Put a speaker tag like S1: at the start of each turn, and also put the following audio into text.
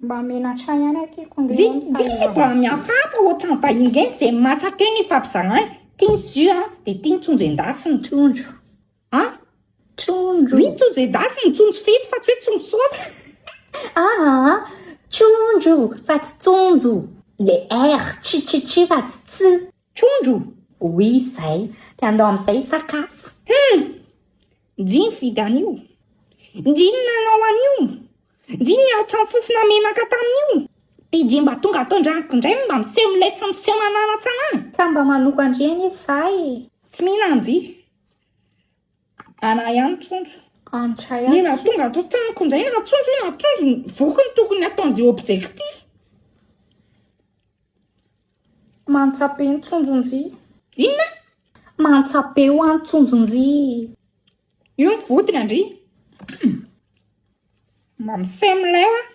S1: mba menatra ihany atyko
S2: mba miafafa ohatrany vahingeny zay masaka eny ifampizanany tiany zy dia tiany tsonjo endasiny
S1: trondro trondro
S2: tsonjo endasiny tsonjo fito fa tsy hoe tsonjo saosy
S1: trondro fa tsy tsonjo le r tsi fa tsy tsy
S2: trondro
S1: oui zay te andao amin'izay sakafo
S2: njiny vidy an'io njiny nanao an'io njiny atrany fofona menaka tamin'io dia mba tonga atao andraniko indray mba miseho milesa miseho manana-tsanana
S1: ka mba manoko andriana izy zay
S2: tsy mihinanjy ana ihany trondro
S1: antra
S2: ny na tonga atao traniko indray na trondro vokony tokony ataon'izay objectif
S1: mantsape ny tsonjonjy
S2: inona
S1: mantsape ho any tsonjonjy
S2: io ny vodiny andry mba miseho milay